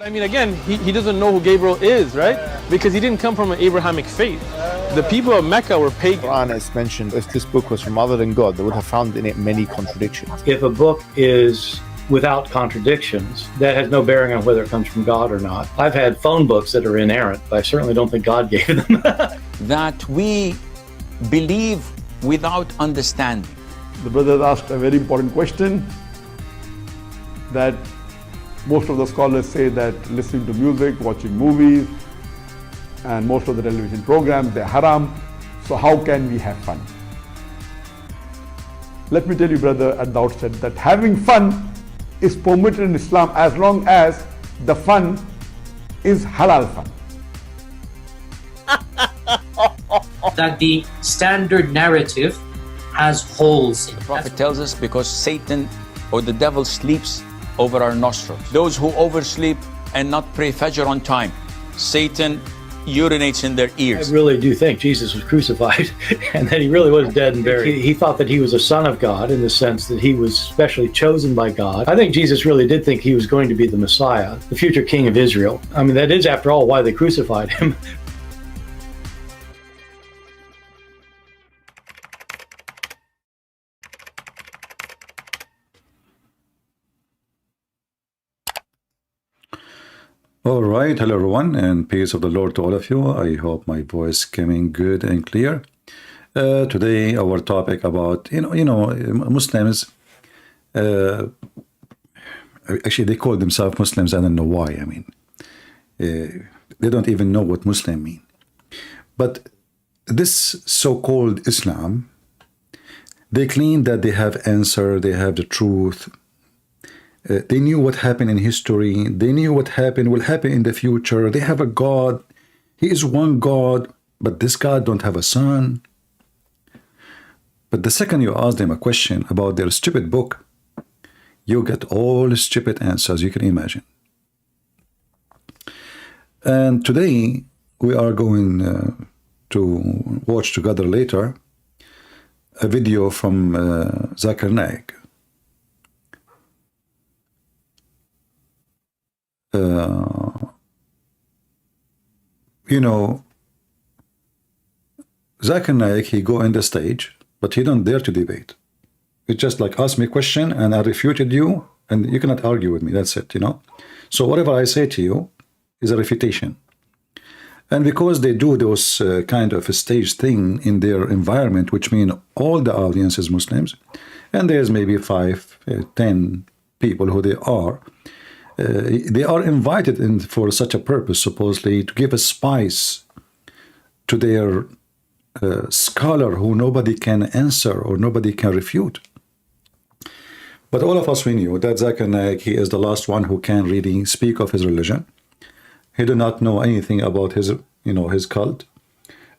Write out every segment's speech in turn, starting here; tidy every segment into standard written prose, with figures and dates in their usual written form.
I mean, again, he doesn't know who Gabriel is, right? Because he didn't come from an Abrahamic faith. The people of Mecca were pagan. Quran has mentioned if this book was from other than God, they would have found in it many contradictions. If a book is without contradictions, that has no bearing on whether it comes from God or not. I've had phone books that are inerrant, but I certainly don't think God gave them. That we believe without understanding. The brother asked a very important question, that most of the scholars say that listening to music, watching movies, and most of the television programs, they're haram. So how can we have fun? Let me tell you, brother, at the outset that having fun is permitted in Islam as long as the fun is halal fun. That the standard narrative has holes in it. The Prophet tells us because Satan or the devil sleeps over our nostrils. Those who oversleep and not pray Fajr on time, Satan urinates in their ears. I really do think Jesus was crucified and that he really was dead and buried. He thought that he was a son of God in the sense that he was specially chosen by God. I think Jesus really did think he was going to be the Messiah, the future king of Israel. I mean, that is, after all, why they crucified him. All right, hello everyone, and peace of the Lord to all of you. I hope my voice coming good and clear. Today, our topic about Muslims. Actually, they call themselves Muslims. I don't know why. I mean, they don't even know what Muslim mean. But this so-called Islam, they claim that they have answer, they have the truth. They knew what happened in history. They knew what will happen in the future. They have a God. He is one God, but this God don't have a son. But the second you ask them a question about their stupid book, you get all the stupid answers you can imagine. And today we are going to watch together later a video from Zakir Naik. Zakir Naik, he go on the stage, but he don't dare to debate. It's just like, ask me a question and I refuted you and you cannot argue with me. That's it, So whatever I say to you is a refutation. And because they do those kind of a stage thing in their environment, which mean all the audience is Muslims, and there's maybe 5, 10 people who they are invited in for such a purpose, supposedly, to give a spice to their scholar who nobody can answer or nobody can refute. But all of us, we knew that Zakir Naik, he is the last one who can really speak of his religion. He do not know anything about his, his cult.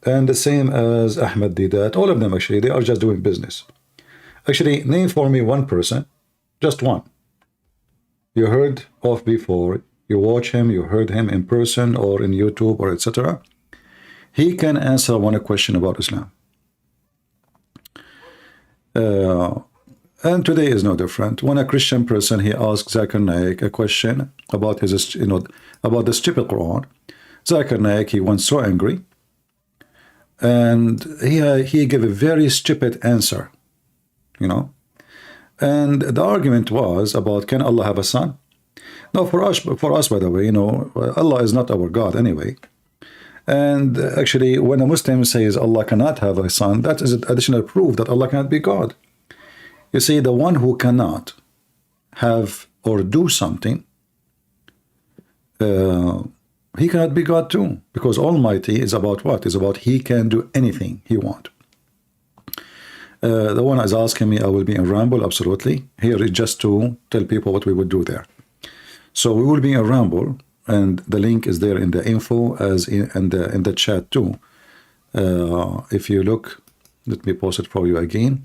And the same as Ahmed Didat, all of them actually, they are just doing business. Actually, name for me one person, just one. You heard of before, you watch him, you heard him in person or in YouTube or etc. He can answer one question about Islam. And today is no different. When a Christian person, he asks Zakir Naik a question about his, about the stupid Quran, Zakir Naik, he went so angry, and he gave a very stupid answer, And the argument was about, can Allah have a son? Now, for us, by the way, Allah is not our God anyway. And actually, when a Muslim says Allah cannot have a son, that is additional proof that Allah cannot be God. You see, the one who cannot have or do something, he cannot be God too, because Almighty is about what? Is about He can do anything He wants. The one is asking me, I will be in Ramble, absolutely. Here is just to tell people what we would do there. So we will be in Ramble, and the link is there in the info as in the chat too. If you look, let me post it for you again.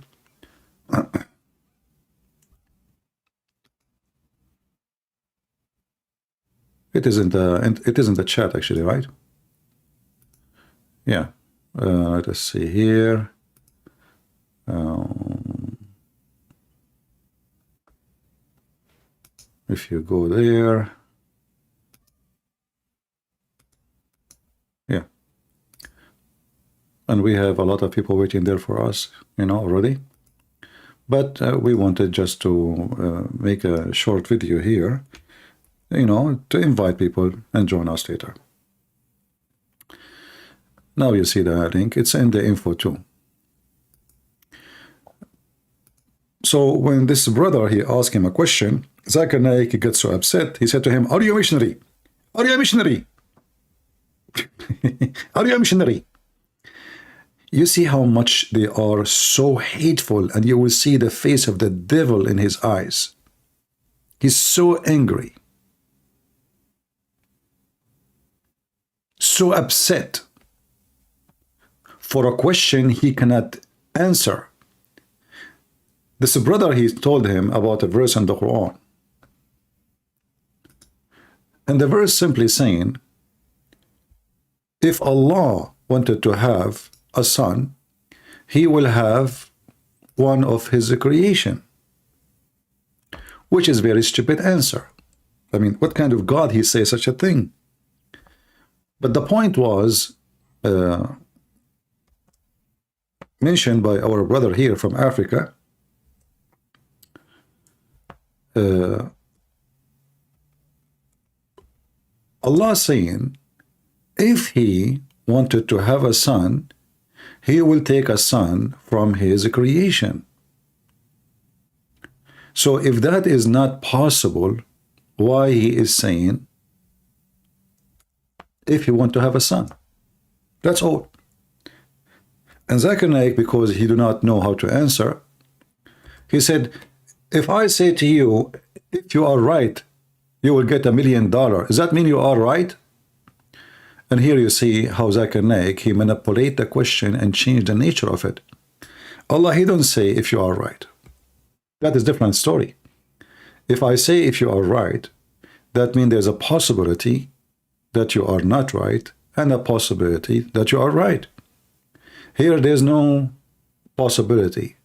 It is in the chat actually, right? Yeah. Let us see here. If you go there, and we have a lot of people waiting there for us, you know, already. But we wanted just to make a short video here, you know, to invite people and join us later. Now you see the link. It's in the info too. So when this brother, he asked him a question, Zakir Naik gets so upset. He said to him, are you a missionary? Are you a missionary? Are you a missionary? You see how much they are so hateful, and you will see the face of the devil in his eyes. He's so angry, so upset for a question he cannot answer. This brother, he told him about a verse in the Quran. And the verse simply saying, if Allah wanted to have a son, he will have one of his creation, which is very stupid answer. I mean, what kind of God he say such a thing? But the point was mentioned by our brother here from Africa. Allah saying, if he wanted to have a son, he will take a son from his creation. So if that is not possible, why he is saying, if you want to have a son? That's all. And Zakir Naik, because he do not know how to answer, he said, if I say to you, if you are right, you will get $1 million. Does that mean you are right? And here you see how Zakir Naik, he manipulate the question and change the nature of it. Allah, he don't say if you are right. That is a different story. If I say if you are right, that means there's a possibility that you are not right and a possibility that you are right. Here there's no possibility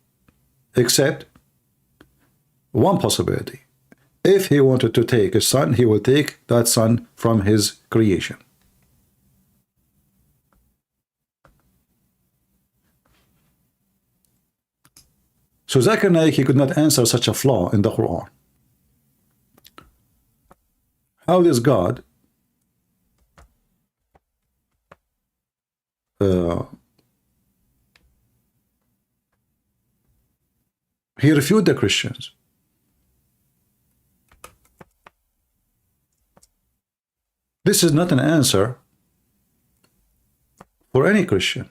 except one possibility. If he wanted to take a son, he will take that son from his creation. So Zakir Naik, he could not answer such a flaw in the Quran. How does God he refuted the Christians. This is not an answer for any Christian.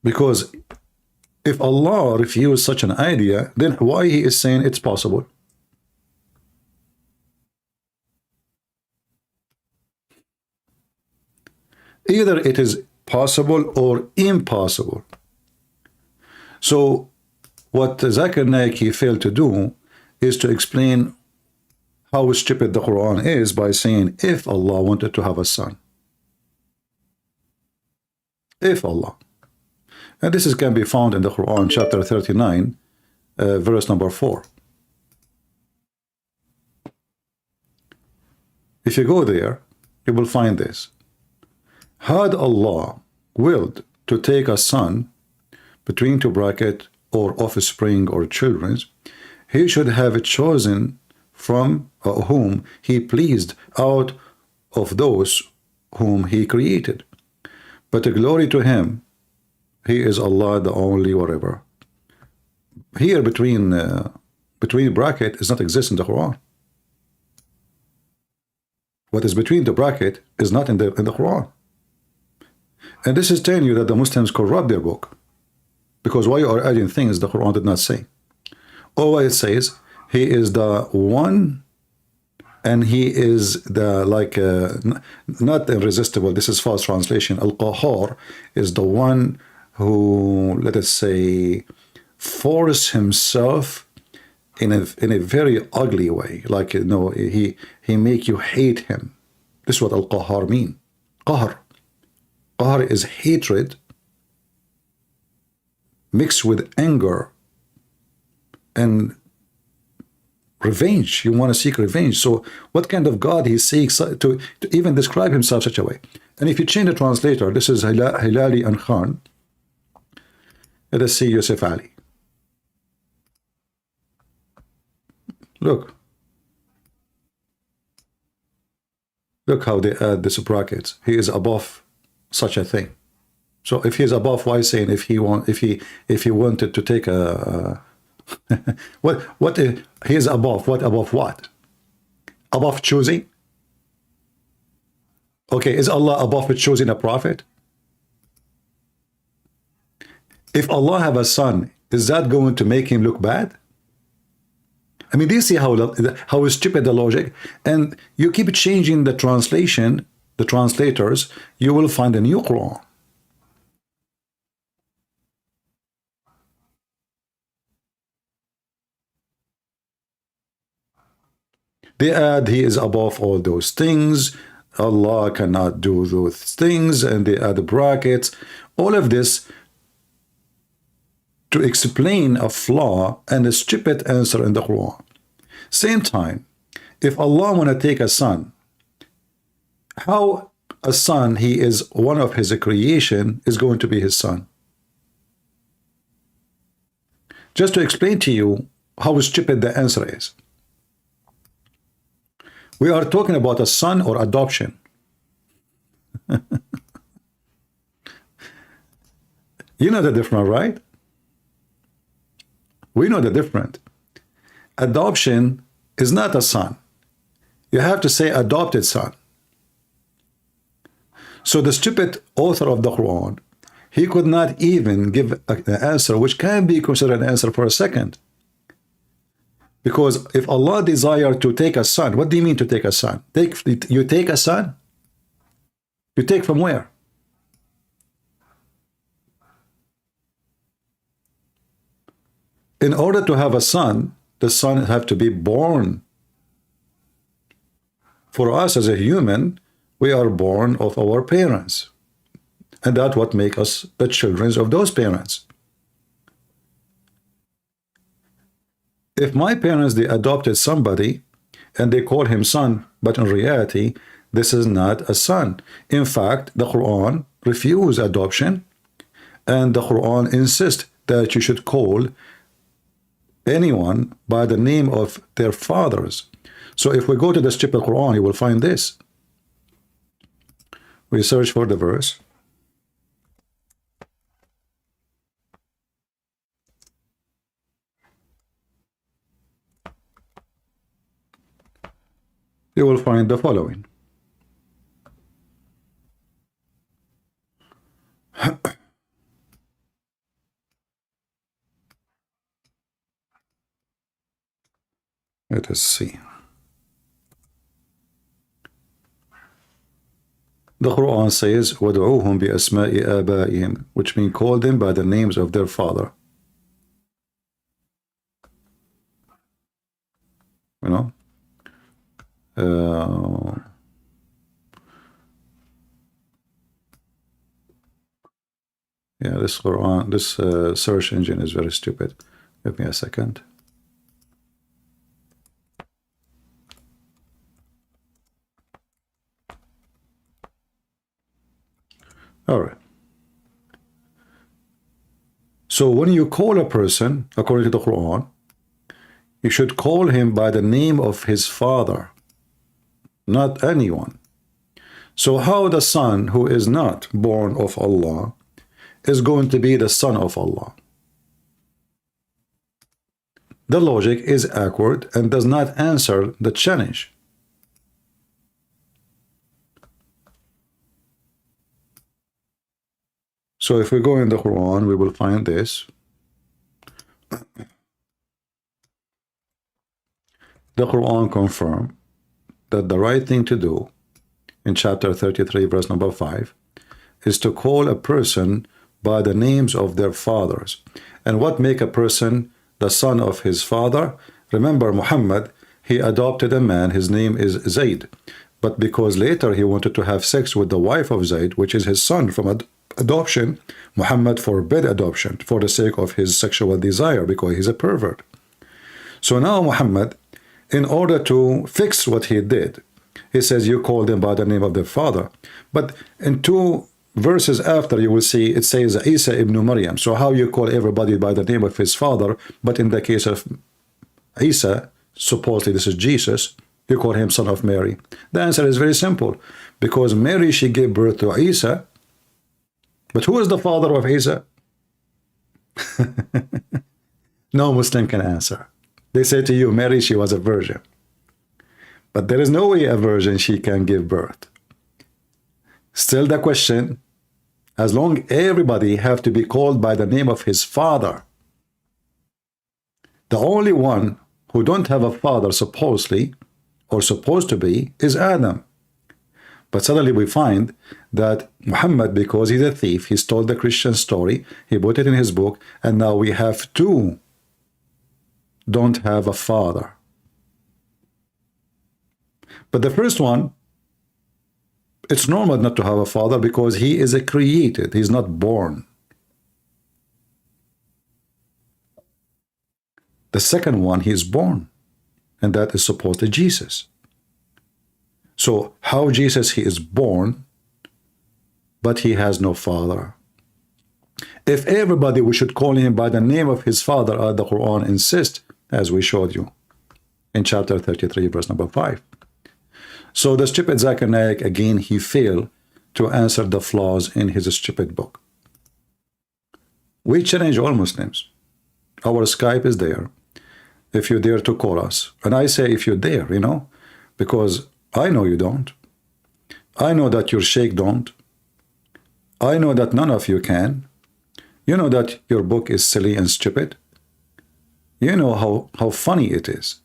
Because if Allah refused such an idea, then why he is saying it's possible? Either it is possible or impossible. So what Zakir Naik he failed to do is to explain how stupid the Quran is by saying if Allah wanted to have a son. If Allah. And this can be found in the Quran, chapter 39, verse number 4. If you go there, you will find this. Had Allah willed to take a son, between two brackets, or offspring or children, he should have chosen from whom he pleased out of those whom he created. But glory to him, he is Allah, the only whatever. Here between bracket does not exist in the Quran. What is between the bracket is not in the Quran. And this is telling you that the Muslims corrupt their book. Because why you are adding things the Quran did not say. All it says, he is the one, and he is the not irresistible. This is false translation. Al-Qahar is the one who, let us say, force himself in a very ugly way. Like, you know, he make you hate him. This is what Al-Qahar mean. Qahr. Qahr is hatred mixed with anger and revenge. You want to seek revenge. So what kind of God he seeks to even describe himself such a way? And if you change the translator, this is Hilali and Khan. Let us see Yusuf Ali. Look. Look how they add this brackets. He is above such a thing. So if he is above, why saying if he wanted to take a what he is above? What above what? Above choosing? Okay, is Allah above choosing a prophet? If Allah have a son, is that going to make him look bad? I mean, do you see how stupid the logic? And you keep changing the translation, the translators, you will find a new Quran. They add he is above all those things. Allah cannot do those things, and they add the brackets. All of this to explain a flaw and a stupid answer in the Quran. Same time, if Allah want to take a son, how a son, he is one of his creation, is going to be his son? Just to explain to you how stupid the answer is. We are talking about a son or adoption. You know the difference, right? We know the difference. Adoption is not a son. You have to say adopted son. So the stupid author of the Quran, he could not even give an answer which can be considered an answer for a second. Because if Allah desired to take a son, what do you mean to take a son? You take a son? You take from where? In order to have a son, the son have to be born. For us as a human, we are born of our parents. And that's what makes us the children of those parents. If my parents, they adopted somebody and they call him son, but in reality, this is not a son. In fact, the Quran refuses adoption, and the Quran insists that you should call anyone by the name of their fathers. So if we go to the stupid Quran, you will find this. We search for the verse. You will find the following. Let us see. The Quran says, وَدْعُوهُمْ بِأَسْمَاءِ آبَائِهِمْ, which means call them by the names of their father. You know? Yeah, this Quran, this search engine is very stupid. Give me a second. All right. So when you call a person, according to the Quran, you should call him by the name of his father, not anyone. So how the son who is not born of Allah is going to be the son of Allah? The logic is awkward and does not answer the challenge. So if we go in the Quran, we will find this. The Quran confirms that the right thing to do in chapter 33, verse number 5, is to call a person by the names of their fathers. And what make a person the son of his father? Remember, Muhammad, he adopted a man, his name is Zayd. But because later he wanted to have sex with the wife of Zayd, which is his son from adoption, Muhammad forbid adoption for the sake of his sexual desire, because he's a pervert. So now Muhammad, in order to fix what he did, he says you call them by the name of their father. But in 2 verses after, you will see it says Isa ibn Maryam. So how you call everybody by the name of his father, but in the case of Isa, supposedly this is Jesus, you call him son of Mary? The answer is very simple. Because Mary, she gave birth to Isa. But who is the father of Isa? No Muslim can answer. They say to you, Mary, she was a virgin. But there is no way a virgin she can give birth. Still the question, as long everybody have to be called by the name of his father. The only one who don't have a father supposedly, or supposed to be, is Adam. But suddenly we find that Muhammad, because he's a thief, he stole the Christian story, he put it in his book, and now we have 2 don't have a father. But the first one, it's normal not to have a father because he is a created, he's not born. The second one, he is born, and that is supposedly Jesus. So how Jesus, he is born, but he has no father? If everybody, we should call him by the name of his father, as the Quran insists, as we showed you in chapter 33, verse number 5. So the stupid Zakir Naik, again, he failed to answer the flaws in his stupid book. We challenge all Muslims. Our Skype is there. If you dare to call us. And I say if you dare, you know, because I know you don't. I know that your sheikh don't. I know that none of you can. You know that your book is silly and stupid. You know how funny it is.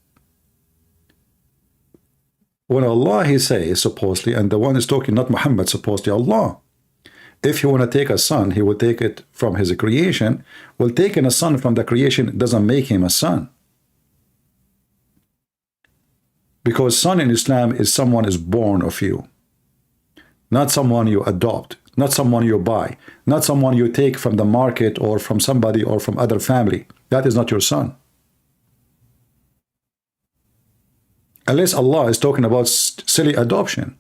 When Allah, he says, supposedly, and the one is talking, not Muhammad, supposedly Allah. If you want to take a son, he will take it from his creation. Well, taking a son from the creation doesn't make him a son. Because son in Islam is someone is born of you. Not someone you adopt. Not someone you buy. Not someone you take from the market or from somebody or from other family. That is not your son. Unless Allah is talking about silly adoption.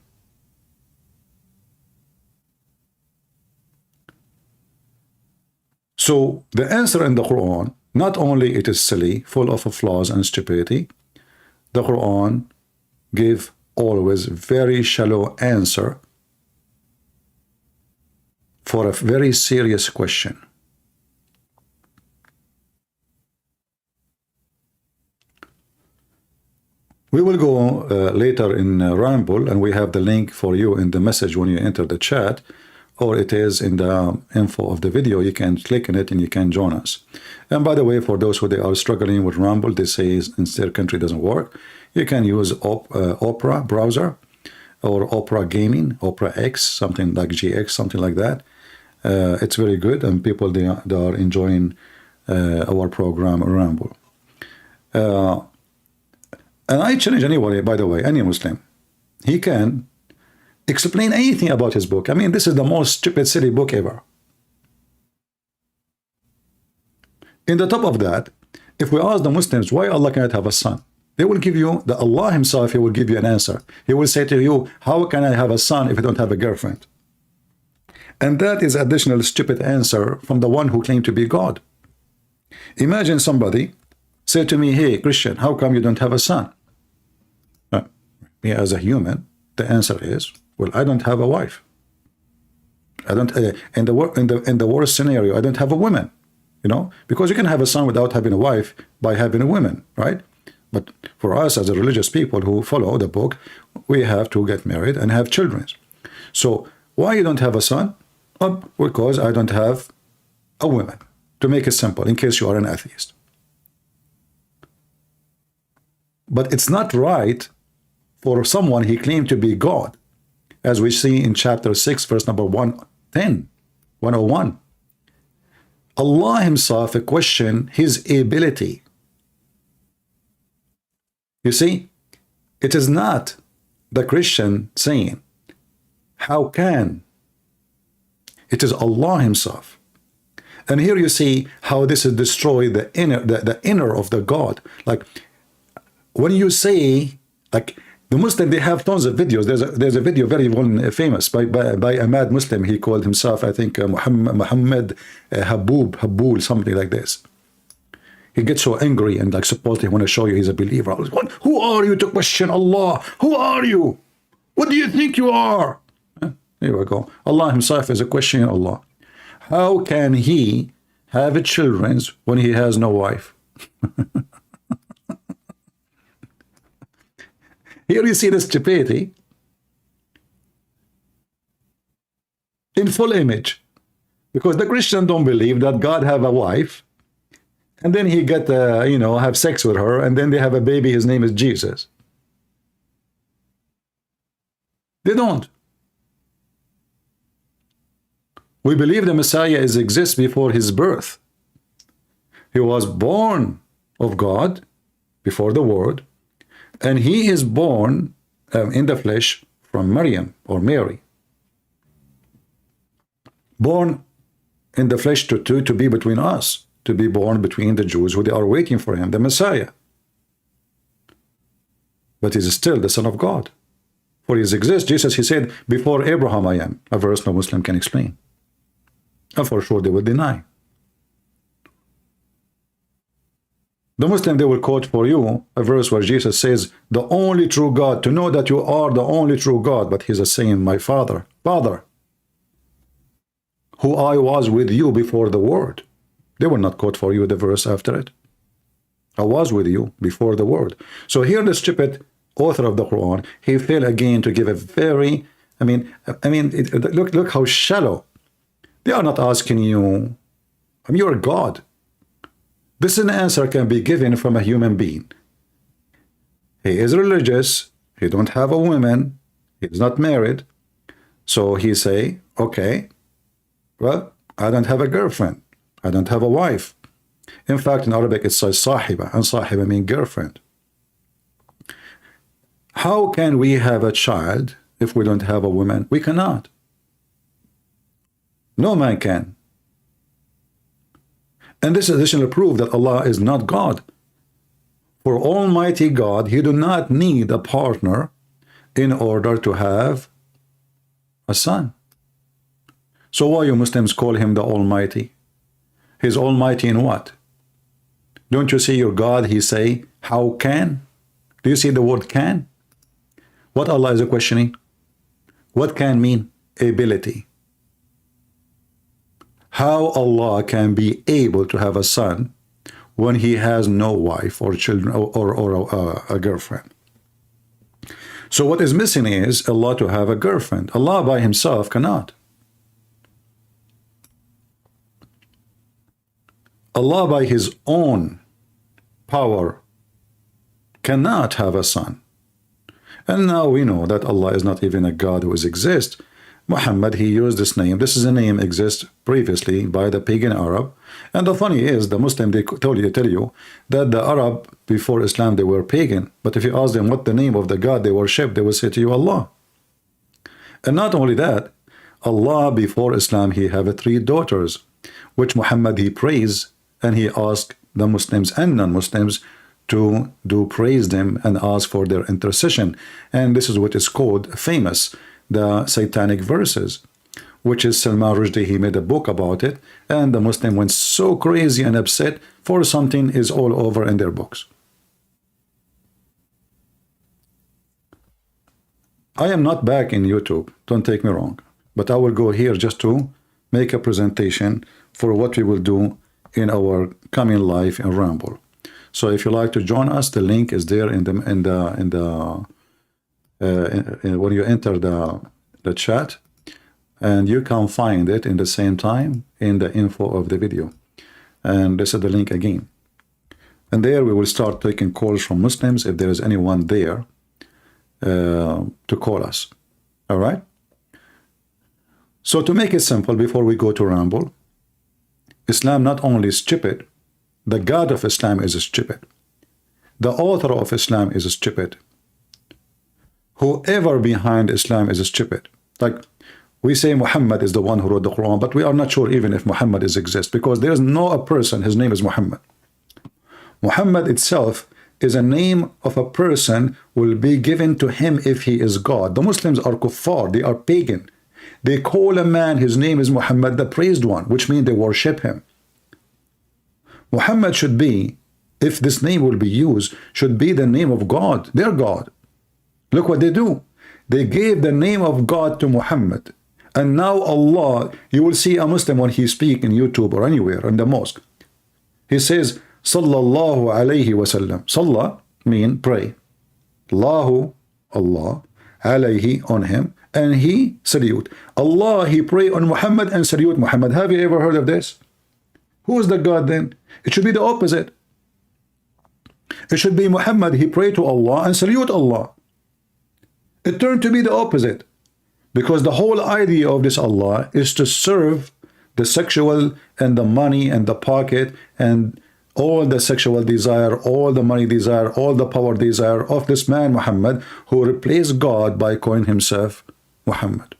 So the answer in the Quran, not only it is silly, full of flaws and stupidity, the Quran gave always very shallow answer for a very serious question. We will go later in Ramble, and we have the link for you in the message when you enter the chat, or it is in the info of the video. You can click on it and you can join us. And by the way, for those who they are struggling with Ramble, they say in their country doesn't work, you can use Opera browser or Opera Gaming, Opera X, something like GX, something like that. It's very good, and people they are enjoying our program Ramble. And I challenge anybody, by the way, any Muslim, he can explain anything about his book. I mean, this is the most stupid, silly book ever. In the top of that, if we ask the Muslims why Allah cannot have a son, they will give you, the Allah himself, he will give you an answer. He will say to you, how can I have a son if I don't have a girlfriend? And that is additional stupid answer from the one who claimed to be God. Imagine somebody say to me, hey, Christian, how come you don't have a son? Me as a human, the answer is, well, I don't have a wife. I don't, in the worst scenario, I don't have a woman, you know, because you can have a son without having a wife by having a woman, right? But for us as a religious people who follow the book, we have to get married and have children. So why you don't have a son? Well, because I don't have a woman, to make it simple, in case you are an atheist. But it's not right for someone he claimed to be God, as we see in chapter 6, verse number 101. Allah himself questioned his ability. You see, it is not the Christian saying, how can? It is Allah himself. And here you see how this is destroyed the inner of the God. Like when you say, like The Muslim, they have tons of videos. There's a video very famous by a mad Muslim. He called himself, I think, Muhammad Habul, something like this. He gets so angry and like supposedly want to show you he's a believer. Who are you to question Allah? Who are you? What do you think you are? Here we go. Allah himself is a questioning Allah. How can he have children when he has no wife? Here you see the stupidity in full image, because the Christian don't believe that God have a wife, and then he get have sex with her, and then they have a baby. His name is Jesus. They don't. We believe the Messiah exists before his birth. He was born of God before the Word, and he is born in the flesh from Maryam or Mary. Born in the flesh to be between us, to be born between the Jews who they are waiting for him, the Messiah. But he's still the Son of God. For he exists, Jesus, he said, before Abraham I am, a verse no Muslim can explain. And for sure they will deny. The Muslim, they will quote for you a verse where Jesus says, the only true God, to know that you are the only true God, but he's saying, my Father, who I was with you before the Word. They will not quote for you the verse after it. I was with you before the Word. So here the stupid author of the Quran, he failed again to give a very, look how shallow. They are not asking you, you're a God. This is an answer can be given from a human being. He is religious, he don't have a woman, he's not married. So he say, okay, well, I don't have a girlfriend, I don't have a wife. In fact, in Arabic it says sahiba, and sahiba means girlfriend. How can we have a child if we don't have a woman? We cannot. No man can. And this additional proof that Allah is not God. For Almighty God, he do not need a partner in order to have a son. So why you Muslims call him the Almighty? He's Almighty in what? Don't you see your God, he say, how can? Do you see the word can? What Allah is questioning? What can mean? Ability. How Allah can be able to have a son when he has no wife or children or a girlfriend. So what is missing is Allah to have a girlfriend. Allah by himself cannot. Allah by his own power cannot have a son. And now we know that Allah is not even a God who exists. Muhammad, he used this name. This is a name exists previously by the pagan Arab. And the funny is, the Muslim, they tell you that the Arab before Islam, they were pagan. But if you ask them what the name of the God they worship, they will say to you, Allah. And not only that, Allah before Islam, he have 3 daughters, which Muhammad, he praised, and he asked the Muslims and non-Muslims to do praise them and ask for their intercession. And this is what is called famous, the satanic verses, which is Salman Rushdie, he made a book about it, and the Muslim went so crazy and upset for something is all over in their books. I am not back in YouTube, don't take me wrong, but I will go here just to make a presentation for what we will do in our coming live in Ramble. So if you like to join us, the link is there when you enter the chat, and you can find it in the same time in the info of the video. And this is the link again. And there we will start taking calls from Muslims if there is anyone there to call us. All right? So to make it simple, before we go to Ramble, Islam not only is stupid, the God of Islam is stupid. The author of Islam is stupid. Whoever behind Islam is stupid. Like we say Muhammad is the one who wrote the Quran, but we are not sure even if Muhammad exists, because there is no person, his name is Muhammad. Muhammad itself is a name of a person will be given to him if he is God. The Muslims are kuffar, they are pagan. They call a man, his name is Muhammad, the praised one, which means they worship him. Muhammad should be, if this name will be used, should be the name of God, their God. Look what they do. They gave the name of God to Muhammad. And now Allah, you will see a Muslim when he speaks in YouTube or anywhere in the mosque. He says, Sallallahu alayhi wasallam. Sallah mean pray. Allahu, Allah, alayhi on him, and he salute. Allah, he pray on Muhammad and salute Muhammad. Have you ever heard of this? Who is the God then? It should be the opposite. It should be Muhammad, he pray to Allah and salute Allah. It turned to be the opposite. Because the whole idea of this Allah is to serve the sexual and the money and the pocket and all the sexual desire, all the money desire, all the power desire of this man Muhammad, who replaced God by calling himself Muhammad.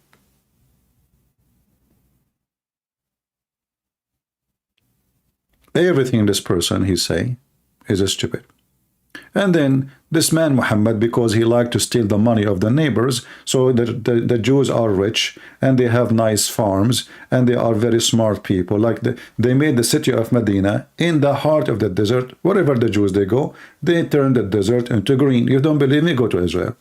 Everything this person he say is stupid. And then this man Muhammad, because he liked to steal the money of the neighbors, so the Jews are rich and they have nice farms and they are very smart people. Like they made the city of Medina in the heart of the desert. Wherever the Jews they go, they turn the desert into green. You don't believe me? Go to Israel.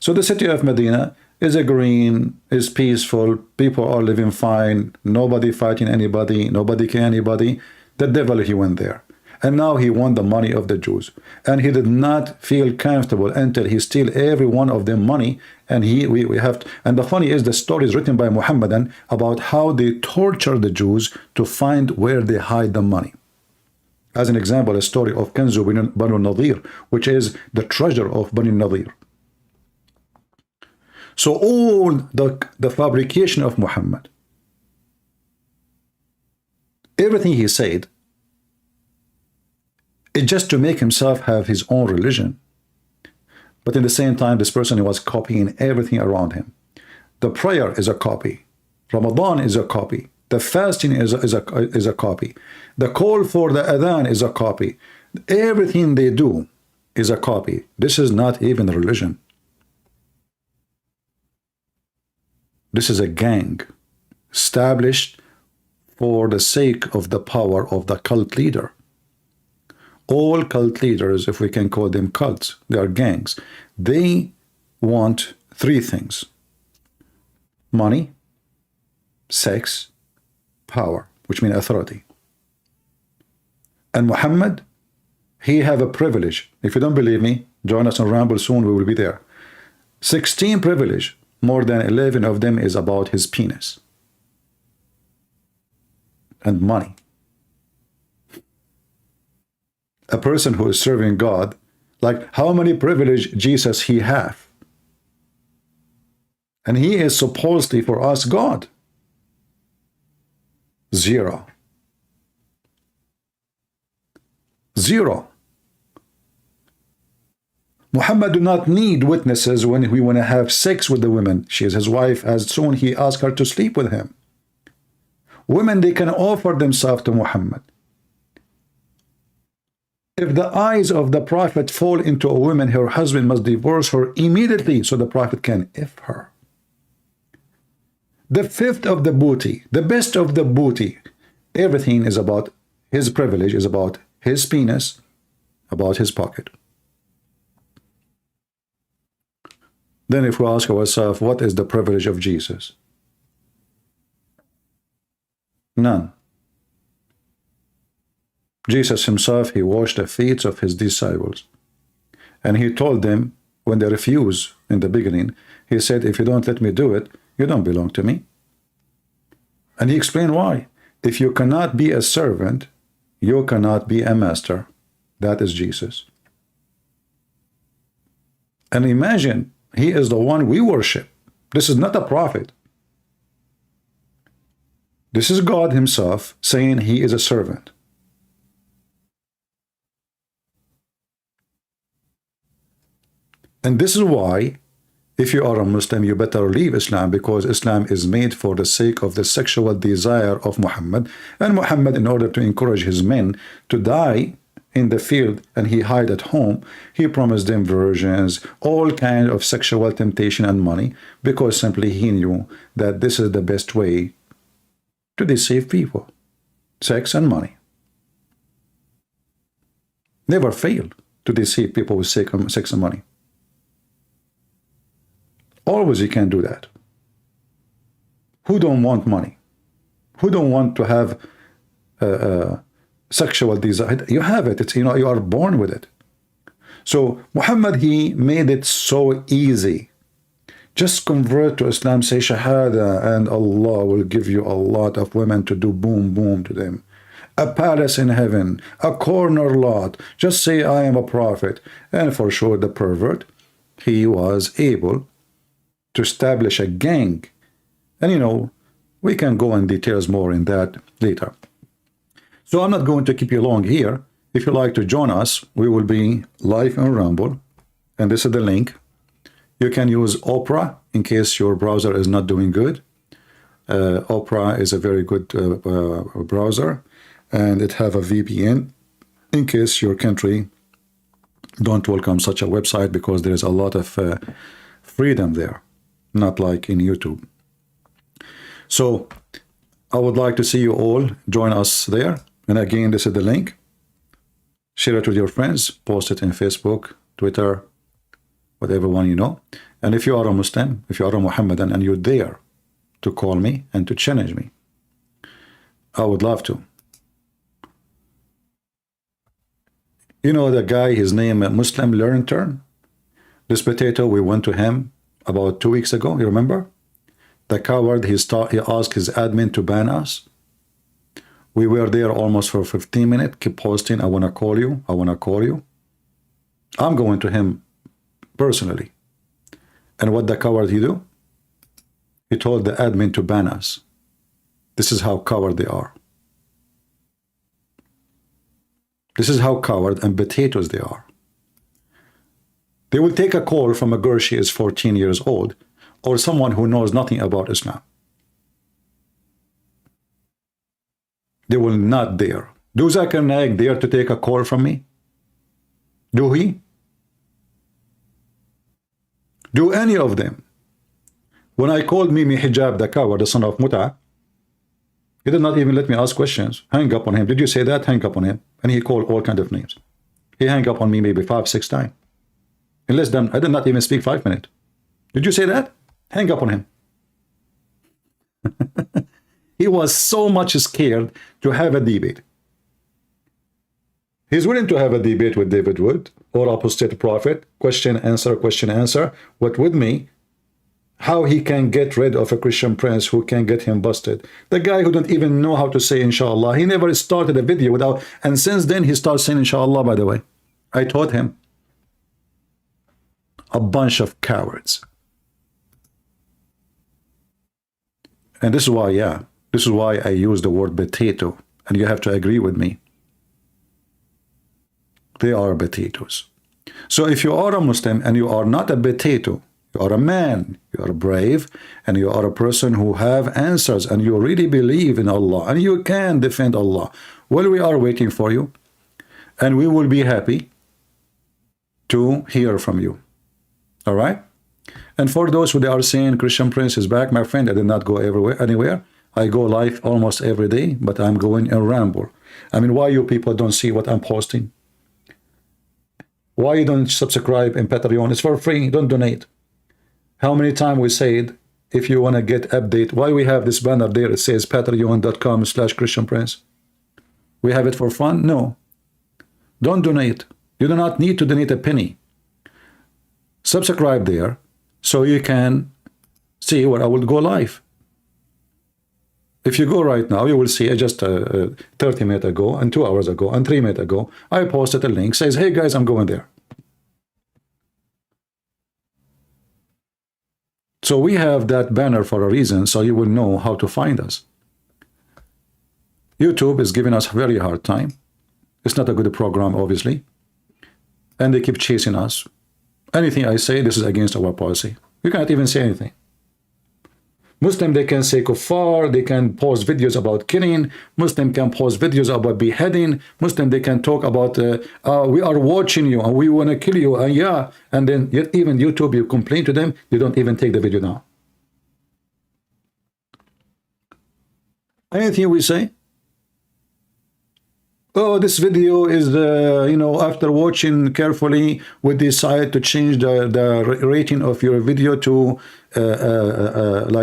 So the city of Medina is a green, is peaceful, people are living fine, nobody fighting anybody, nobody killing anybody. The devil, he went there. And now he won the money of the Jews. And he did not feel comfortable until he steal every one of them money. And we have to, and the funny is the story is written by Muhammadan about how they torture the Jews to find where they hide the money. As an example, a story of Kanzu Banu Nadir, which is the treasure of Banu Nadir. So all the fabrication of Muhammad, everything he said, it's just to make himself have his own religion. But in the same time, this person was copying everything around him. The prayer is a copy. Ramadan is a copy. The fasting is a copy. The call for the adhan is a copy. Everything they do is a copy. This is not even a religion. This is a gang established for the sake of the power of the cult leader. All cult leaders, if we can call them cults, they are gangs. They want three things: money, sex, power, which means authority. And Muhammad, he have a privilege. If you don't believe me, join us on Ramble soon, we will be there. 16 privilege, more than 11 of them is about his penis and money. A person who is serving God, like how many privilege Jesus he have? And he is supposedly for us God. Zero. Zero. Muhammad do not need witnesses when we want to have sex with the women. She is his wife. As soon he asked her to sleep with him. Women, they can offer themselves to Muhammad. If the eyes of the Prophet fall into a woman, her husband must divorce her immediately so the Prophet can if her. The fifth of the booty, the best of the booty, everything is about his privilege, is about his penis, about his pocket. Then if we ask ourselves, what is the privilege of Jesus? None. Jesus himself, he washed the feet of his disciples. And he told them, when they refused in the beginning, he said, if you don't let me do it, you don't belong to me. And he explained why. If you cannot be a servant, you cannot be a master. That is Jesus. And imagine, he is the one we worship. This is not a prophet. This is God himself saying he is a servant. And this is why, if you are a Muslim, you better leave Islam, because Islam is made for the sake of the sexual desire of Muhammad. And Muhammad, in order to encourage his men to die in the field and he hide at home, he promised them virgins, all kind of sexual temptation and money, because simply he knew that this is the best way to deceive people. Sex and money. Never failed to deceive people with sex and money. Always you can do that. Who don't want money? Who don't want to have sexual desire? You have it. It's, you know, you are born with it. So Muhammad, he made it so easy. Just convert to Islam, say Shahada, and Allah will give you a lot of women to do boom, boom to them. A palace in heaven, a corner lot. Just say, I am a prophet. And for sure, the pervert, he was able to establish a gang. And, you know, we can go in details more in that later. So I'm not going to keep you long here. If you like to join us, we will be live on Rumble. And this is the link. You can use Opera in case your browser is not doing good. Opera is a very good browser, and it have a VPN in case your country don't welcome such a website, because there is a lot of freedom there, not like in YouTube. So I would like to see you all join us there. And again, this is the link. Share it with your friends, post it in Facebook, Twitter, whatever one you know. And if you are a Muslim, if you are a Muhammadan, and you're there to call me and to challenge me, I would love to. You know the guy, his name Muslim Learn Turn? This potato, we went to him about 2 weeks ago, you remember? The coward, he asked his admin to ban us. We were there almost for 15 minutes, keep posting, I want to call you, I want to call you. I'm going to him personally. And what the coward he do? He told the admin to ban us. This is how coward they are. This is how coward and potatoes they are. They will take a call from a girl, she is 14 years old, or someone who knows nothing about Islam. They will not dare. Do Zakir Naik dare to take a call from me? Do he? Do any of them? When I called Mimi Hijab, the coward, the son of Muta, he did not even let me ask questions. Hang up on him. Did you say that? Hang up on him. And he called all kinds of names. He hung up on me maybe 5-6 times. In less than, I did not even speak 5 minutes. Did you say that? Hang up on him. He was so much scared to have a debate. He's willing to have a debate with David Wood or apostate prophet, question, answer, what with me, how he can get rid of a Christian prince who can get him busted. The guy who don't even know how to say inshallah. He never started a video without, and since then he starts saying inshallah, by the way. I taught him. A bunch of cowards. And this is why, yeah, this is why I use the word potato, and you have to agree with me. They are potatoes. So if you are a Muslim and you are not a potato, you are a man, you are brave, and you are a person who have answers, and you really believe in Allah, and you can defend Allah, well, we are waiting for you, and we will be happy to hear from you. All right? And for those who are saying Christian Prince is back, my friend, I did not go anywhere. I go live almost every day, but I'm going in Ramble. I mean, why you people don't see what I'm posting? Why you don't subscribe in Patreon? It's for free. Don't donate. How many times we said, if you want to get update, why we have this banner there? It says patreon.com/ChristianPrince. We have it for fun? No. Don't donate. You do not need to donate a penny. Subscribe there so you can see where I will go live. If you go right now, you will see just 30 minutes ago and 2 hours ago and 3 minutes ago, I posted a link, says, hey guys, I'm going there. So we have that banner for a reason, so you will know how to find us. YouTube is giving us a very hard time. It's not a good program, obviously. And they keep chasing us. Anything I say, this is against our policy. You cannot even say anything. Muslim, they can say kuffar, they can post videos about killing. Muslim can post videos about beheading. Muslim, they can talk about we are watching you and we want to kill you, and yeah, and then yet even YouTube, you complain to them, they don't even take the video down. Anything we say, oh, this video is you know, after watching carefully, we decide to change the rating of your video to and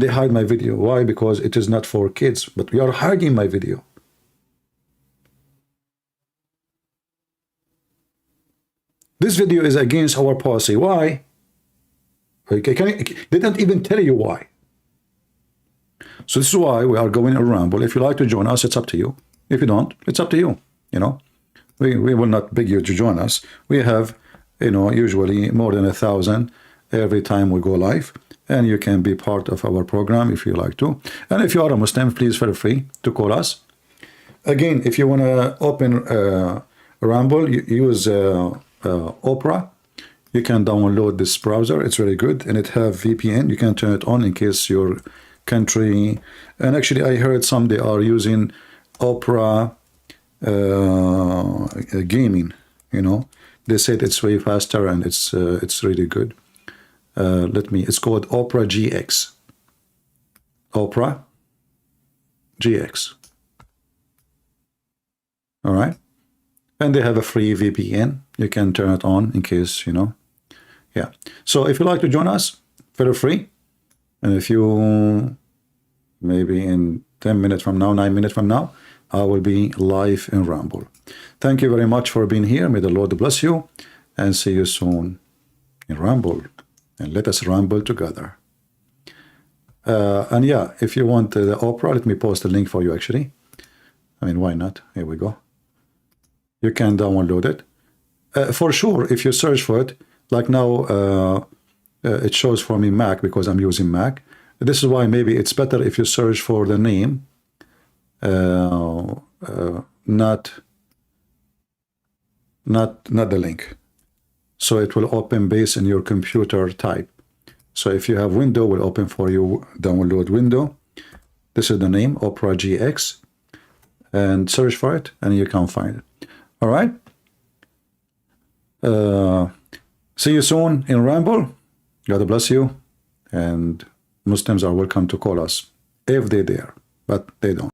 they hide my video. Why? Because it is not for kids, but we are hiding my video. This video is against our policy. Why? Okay, they don't even tell you why. So this is why we are going a ramble. If you like to join us, it's up to you. If you don't, it's up to you. You know, we will not beg you to join us. We have, you know, usually more than 1,000 every time we go live, and you can be part of our program if you like to. And if you are a Muslim, please feel free to call us. Again, if you want to open Rumble, you use Opera. You can download this browser. It's very good, and it have VPN. You can turn it on in case your country. And actually, I heard some they are using Opera gaming. You know, they said it's way faster and it's really good. It's called Opera GX. Opera GX. All right. And they have a free VPN. You can turn it on in case, you know. Yeah. So if you like to join us, feel free. And if you, maybe in 10 minutes from now, 9 minutes from now, I will be live in Rumble. Thank you very much for being here. May the Lord bless you. And see you soon in Rumble. And let us rumble together. And yeah, if you want the Opera, let me post a link for you actually. I mean, why not? Here we go. You can download it. For sure, if you search for it, like now, it shows for me Mac because I'm using Mac. This is why maybe it's better if you search for the name, not the link. So it will open based on your computer type. So if you have window, will open for you, download window. This is the name, Opera GX. And search for it, and you can find it. All right? See you soon in Rumble. God bless you. And Muslims are welcome to call us if they dare, but they don't.